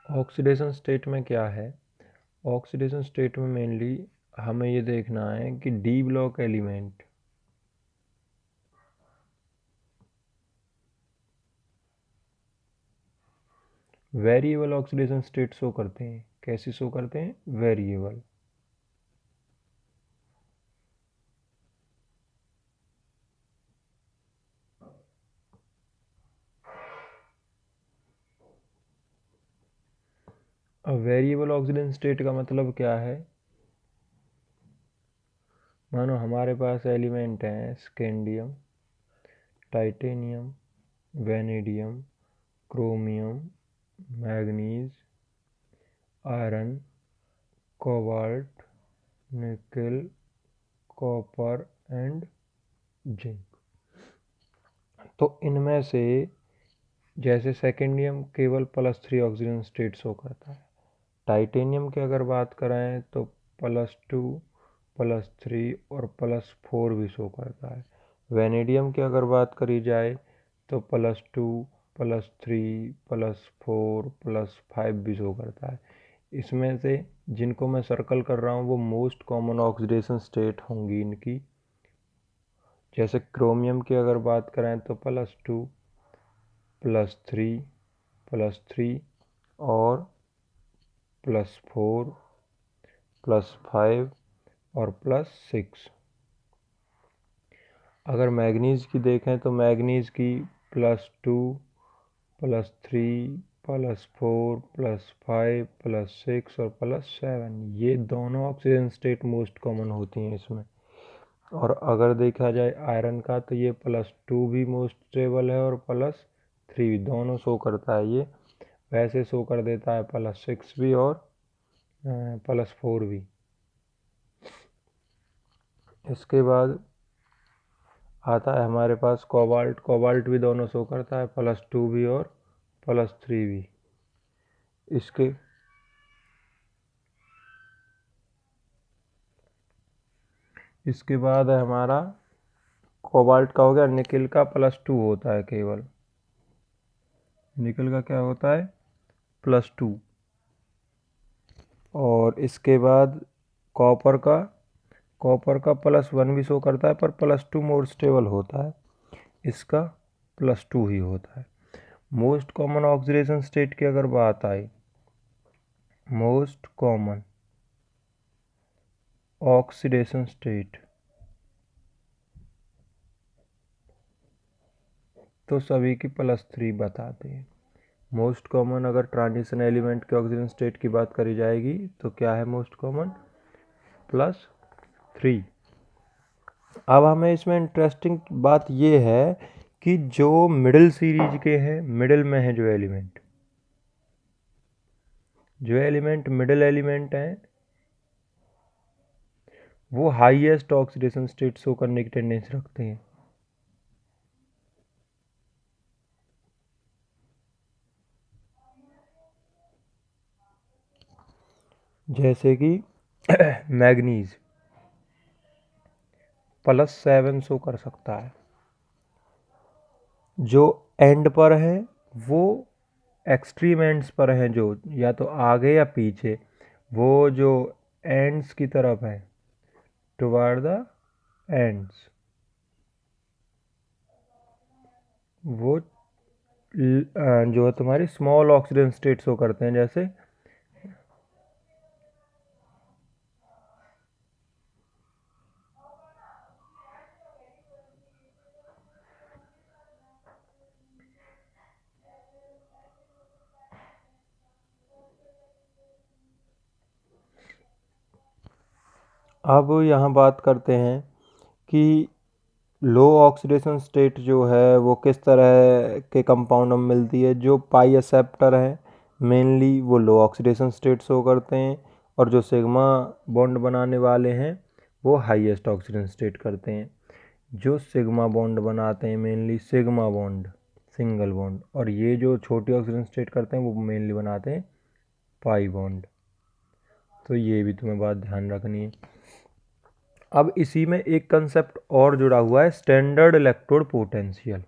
Oxidation state में क्या है? ऑक्सीडेशन स्टेट में मेनली हमें ये देखना है कि D block element variable oxidation state show करते हैं। कैसे शो करते हैं? वेरिएबल। अब वेरिएबल ऑक्सीडेशन स्टेट का मतलब क्या है? मानो हमारे पास एलिमेंट हैं scandium, titanium, vanadium, chromium, manganese, iron, cobalt, निकल, कॉपर एंड जिंक। तो इनमें से जैसे सेकेंडियम केवल +3 ऑक्सीजन स्टेट शो करता है। टाइटेनियम की अगर बात करें तो +2, +3 और +4 भी शो करता है। वेनेडियम की अगर बात करी जाए तो +2, +3, +4, +5 भी शो करता है। इसमें से जिनको मैं सर्कल कर रहा हूँ वो मोस्ट कॉमन ऑक्सीडेशन स्टेट होंगी इनकी। जैसे क्रोमियम की अगर बात करें तो +2, +3, +3 और +4, +5 और +6। अगर मैग्नीज की देखें तो मैग्नीज की +2, +3, +4, +5, +6 और +7, ये दोनों ऑक्सीजन स्टेट मोस्ट कॉमन होती हैं इसमें। और अगर देखा जाए आयरन का तो ये +2 भी मोस्ट स्टेबल है और +3 भी, दोनों शो करता है ये। वैसे शो कर देता है +6 भी और +4 भी। इसके बाद आता है हमारे पास कोबाल्ट। कोबाल्ट भी दोनों शो करता है +2 भी और +3 भी। इसके बाद है हमारा कोबाल्ट का हो गया। निकल का +2 होता है केवल। निकल का क्या होता है? +2। और इसके बाद कॉपर का +1 भी शो करता है पर +2 मोर स्टेबल होता है। इसका +2 ही होता है। मोस्ट कॉमन ऑक्सीडेशन स्टेट की अगर बात आए, मोस्ट कॉमन ऑक्सीडेशन स्टेट, तो सभी की +3 बताते हैं। मोस्ट कॉमन अगर ट्रांजिशन एलिमेंट के ऑक्सीजन स्टेट की बात करी जाएगी तो क्या है मोस्ट कॉमन? +3। अब हमें इसमें इंटरेस्टिंग बात ये है कि जो मिडिल सीरीज के हैं, मिडिल में है जो एलिमेंट मिडिल एलिमेंट हैं वो हाईएस्ट ऑक्सीडेशन स्टेट शो करने की टेंडेंसी रखते हैं। जैसे कि मैग्नीज +7 शो कर सकता है। जो एंड पर है वो एक्सट्रीम एंड्स पर हैं, जो या तो आगे या पीछे, वो जो एंड्स की तरफ है, टुवर्ड द एंड्स, वो जो है तुम्हारी स्मॉल ऑक्सीजन स्टेट शो करते हैं। जैसे अब यहाँ बात करते हैं कि लो ऑक्सीडेशन स्टेट जो है वो किस तरह के कंपाउंड में मिलती है। जो पाई एक्सेप्टर है मेनली वो लो ऑक्सीडेशन स्टेट शो करते हैं, और जो सिग्मा बॉन्ड बनाने वाले हैं वो हाईएस्ट ऑक्सीडेशन स्टेट करते हैं। जो सिग्मा बॉन्ड बनाते हैं mainly sigma bond, single bond, और ये जो छोटी ऑक्सीजन स्टेट करते हैं वो मेनली बनाते हैं पाई बॉन्ड। तो ये भी तुम्हें बात ध्यान रखनी है। अब इसी में एक कंसेप्ट और जुड़ा हुआ है, standard electrode potential.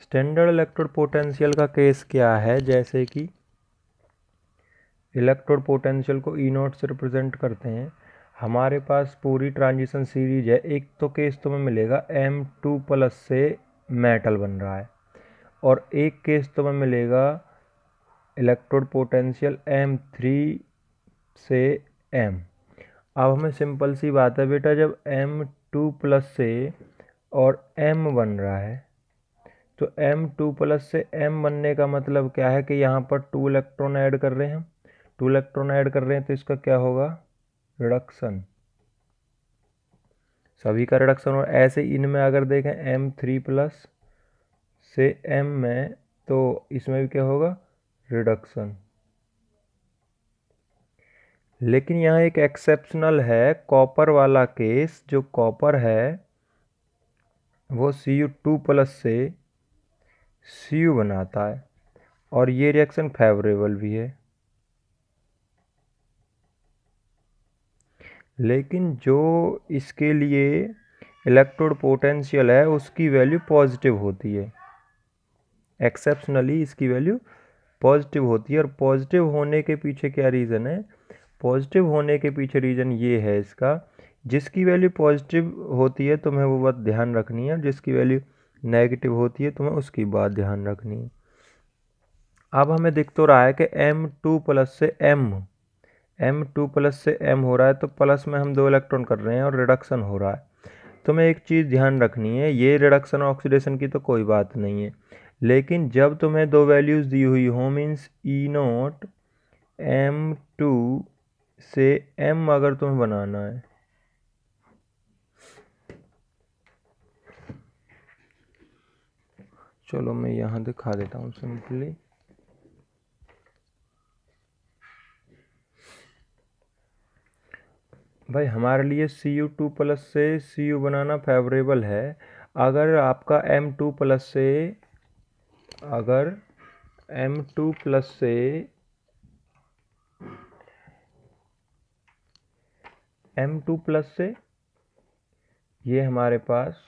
Standard electrode potential का केस क्या है, जैसे कि इलेक्ट्रोड पोटेंशियल को ई नॉट से रिप्रेजेंट करते हैं। हमारे पास पूरी ट्रांजिशन सीरीज है। एक तो केस तुम्हें मिलेगा M2+ से मेटल बन रहा है, और एक केस तुम्हें मिलेगा इलेक्ट्रोड पोटेंशियल M3 से M। अब हमें सिंपल सी बात है बेटा, जब M2+ से और M बन रहा है, तो M2+ से M बनने का मतलब क्या है कि यहाँ पर 2 इलेक्ट्रॉन ऐड कर रहे हैं हम। 2 इलेक्ट्रॉन ऐड कर रहे हैं तो इसका क्या होगा, रिडक्शन, सभी का रिडक्शन। और ऐसे इनमें अगर देखें M3+ से M में, तो इसमें भी क्या होगा, रिडक्शन। लेकिन यहाँ एक एक्सेप्शनल है, कॉपर वाला केस। जो कॉपर है वो Cu2+ से Cu बनाता है, और ये रिएक्शन फेवरेबल भी है। लेकिन जो इसके लिए इलेक्ट्रोड पोटेंशियल है उसकी वैल्यू पॉजिटिव होती है। एक्सेप्शनली इसकी वैल्यू पॉजिटिव होती है। और पॉजिटिव होने के पीछे क्या रीज़न है, पॉजिटिव होने के पीछे रीज़न ये है इसका, जिसकी वैल्यू पॉजिटिव होती है तुम्हें वो बात ध्यान रखनी है, जिसकी वैल्यू नेगेटिव होती है तुम्हें उसकी बात ध्यान रखनी है। अब हमें दिख तो रहा है कि M2+ से M2+ से M हो रहा है, तो प्लस में हम 2 इलेक्ट्रॉन कर रहे हैं और रिडक्शन हो रहा है। तुम्हें एक चीज़ ध्यान रखनी है, ये रिडक्शन ऑक्सीडेशन की तो कोई बात नहीं है, लेकिन जब तुम्हें 2 वैल्यूज़ दी हुई हो, मीन्स E0 M2 से M अगर तुम्हें बनाना है, चलो मैं यहाँ दिखा देता हूँ सिंपली। भाई हमारे लिए Cu2+ से Cu बनाना फेवरेबल है। अगर आपका M2+ से, अगर M2+ से M2+ से ये हमारे पास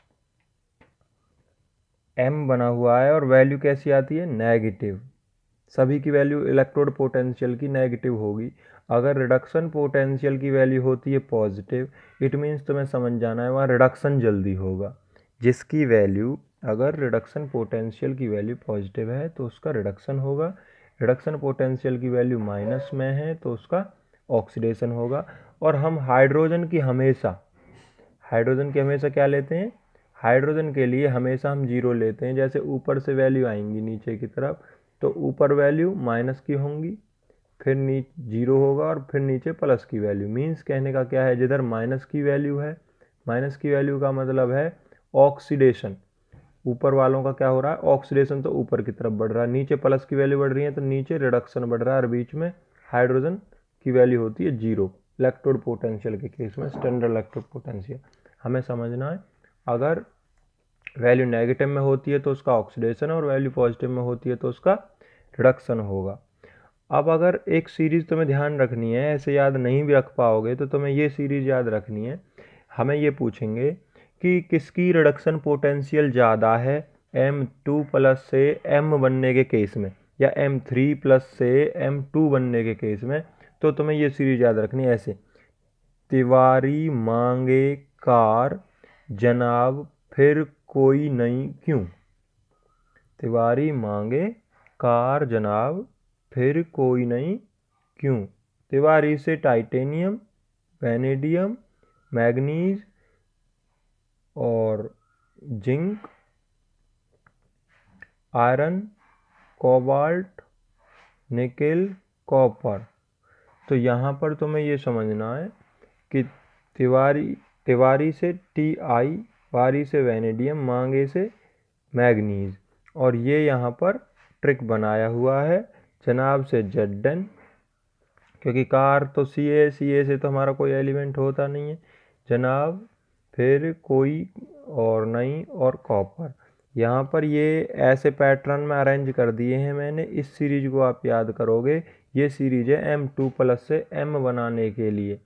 M बना हुआ है और वैल्यू कैसी आती है, नेगेटिव। सभी की वैल्यू इलेक्ट्रोड पोटेंशियल की नेगेटिव होगी। अगर रिडक्शन पोटेंशियल की वैल्यू होती है पॉजिटिव, इट मीन्स तुम्हें समझ जाना है वहाँ रिडक्शन जल्दी होगा। जिसकी वैल्यू, अगर रिडक्शन पोटेंशियल की वैल्यू पॉजिटिव है तो उसका रिडक्शन होगा, रिडक्शन पोटेंशियल की वैल्यू माइनस में है तो उसका ऑक्सीडेशन होगा। और हम हाइड्रोजन की हमेशा क्या लेते हैं, हाइड्रोजन के लिए हमेशा हम 0 लेते हैं। जैसे ऊपर से वैल्यू आएंगी नीचे की तरफ, तो ऊपर वैल्यू माइनस की होंगी, फिर 0 होगा, और फिर नीचे प्लस की वैल्यू। मीन्स कहने का क्या है, जिधर माइनस की वैल्यू है, माइनस की वैल्यू का मतलब है ऑक्सीडेशन। ऊपर वालों का क्या हो रहा है, ऑक्सीडेशन, तो ऊपर की तरफ बढ़ रहा है। नीचे प्लस की वैल्यू बढ़ रही है तो नीचे रिडक्शन बढ़ रहा है, और बीच में हाइड्रोजन की वैल्यू होती है 0 इलेक्ट्रोड पोटेंशियल के केस में, स्टैंडर्ड इलेक्ट्रोड पोटेंशियल। हमें समझना है, अगर वैल्यू नेगेटिव में होती है तो उसका ऑक्सीडेशन, और वैल्यू पॉजिटिव में होती है तो उसका रिडक्शन होगा। अब अगर एक सीरीज़ तुम्हें ध्यान रखनी है, ऐसे याद नहीं भी रख पाओगे तो तुम्हें ये सीरीज़ याद रखनी है। हमें ये पूछेंगे कि किसकी रिडक्शन पोटेंशियल ज़्यादा है, M2+ से M बनने के केस में, या M3+ से M2 बनने के केस में। तो तुम्हें ये सीरीज याद रखनी है ऐसे, तिवारी मांगे कार जनाब फिर कोई नहीं क्यों। तिवारी मांगे कार जनाब फिर कोई नहीं क्यों। तिवारी से टाइटेनियम, वैनेडियम, मैग्नीज और zinc, iron, cobalt, nickel, copper. तो यहाँ पर तुम्हें ये समझना है कि तिवारी से Ti, वारी से वैनेडियम, मांगे से मैग्नीज, और ये यहाँ पर ट्रिक बनाया हुआ है जनाब से जड्डन, क्योंकि कार तो Ca से तो हमारा कोई एलिमेंट होता नहीं है, जनाब फिर कोई और नहीं, और कॉपर। यहाँ पर ये ऐसे पैटर्न में अरेंज कर दिए हैं मैंने, इस सीरीज को आप याद करोगे। ये सीरीज है M2+ से M बनाने के लिए,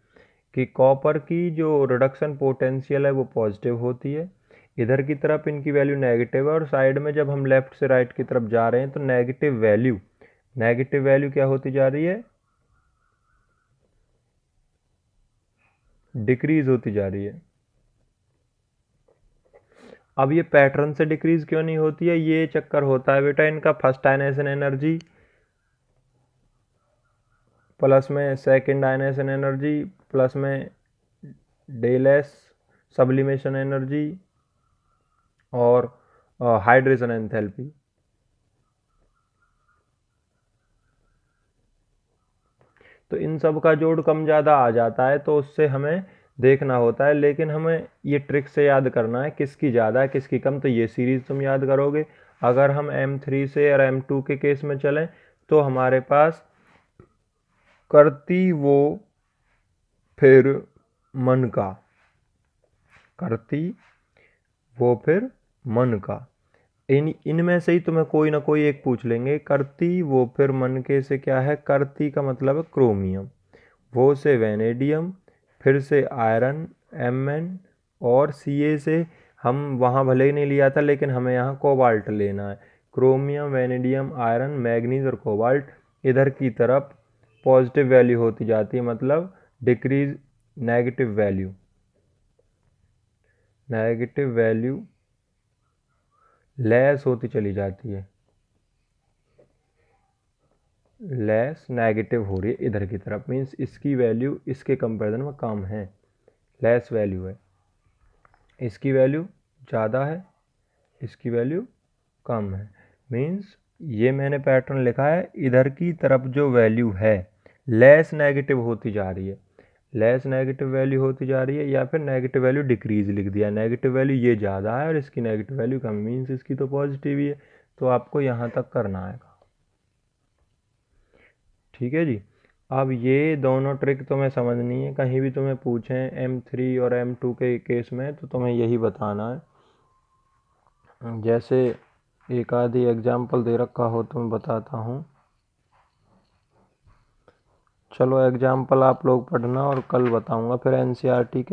कि कॉपर की जो रिडक्शन पोटेंशियल है वो पॉजिटिव होती है, इधर की तरफ इनकी वैल्यू नेगेटिव है और साइड में जब हम लेफ्ट से राइट की तरफ जा रहे हैं तो नेगेटिव वैल्यू क्या होती जा रही है, डिक्रीज होती जा रही है। अब ये पैटर्न से डिक्रीज क्यों नहीं होती है, ये चक्कर होता है बेटा इनका फर्स्ट आयनेशन एनर्जी प्लस में सेकंड आयनेशन एनर्जी प्लस में डेल एस सब्लिमेशन एनर्जी और हाइड्रेशन एंथैल्पी। तो इन सब का जोड़ कम ज़्यादा आ जाता है तो उससे हमें देखना होता है, लेकिन हमें ये ट्रिक से याद करना है किसकी ज़्यादा है किसकी कम। तो ये सीरीज़ तुम याद करोगे। अगर हम M3 से और M2 के केस में चलें तो हमारे पास करती वो फिर मन का, करती वो फिर मन का, इनमें से ही तुम्हें कोई ना कोई एक पूछ लेंगे। करती वो फिर मन के से क्या है, करती का मतलब है क्रोमियम, वो से वेनेडियम, फिर से आयरन Mn और Ca से हम वहाँ भले ही नहीं लिया था लेकिन हमें यहाँ कोबाल्ट लेना है। क्रोमियम, वेनेडियम, आयरन, मैग्नीज और कोबाल्ट इधर की तरफ पॉजिटिव वैल्यू होती जाती है, मतलब डिक्रीज नेगेटिव वैल्यू लेस होती चली जाती है, लेस नेगेटिव हो रही है इधर की तरफ। मीन्स इसकी वैल्यू इसके कंपैरिजन में कम है, लेस वैल्यू है। इसकी वैल्यू ज़्यादा है, इसकी वैल्यू कम है। मीन्स ये मैंने पैटर्न लिखा है, इधर की तरफ जो वैल्यू है लेस नेगेटिव होती जा रही है, लेस नेगेटिव वैल्यू होती जा रही है, या फिर नेगेटिव वैल्यू डिक्रीज लिख दिया। नेगेटिव वैल्यू ये ज़्यादा है और इसकी नेगेटिव वैल्यू कम, मीन्स इसकी तो पॉजिटिव ही है। तो आपको यहाँ तक करना है, ठीक है जी। अब ये दोनों ट्रिक तुम्हें समझनी है, कहीं भी तुम्हें पूछें M3 और M2 के केस में तो तुम्हें यही बताना है। जैसे एक आधी एग्जाम्पल दे रखा हो तो मैं बताता हूँ। चलो एग्जाम्पल आप लोग पढ़ना और कल बताऊँगा फिर NCERT के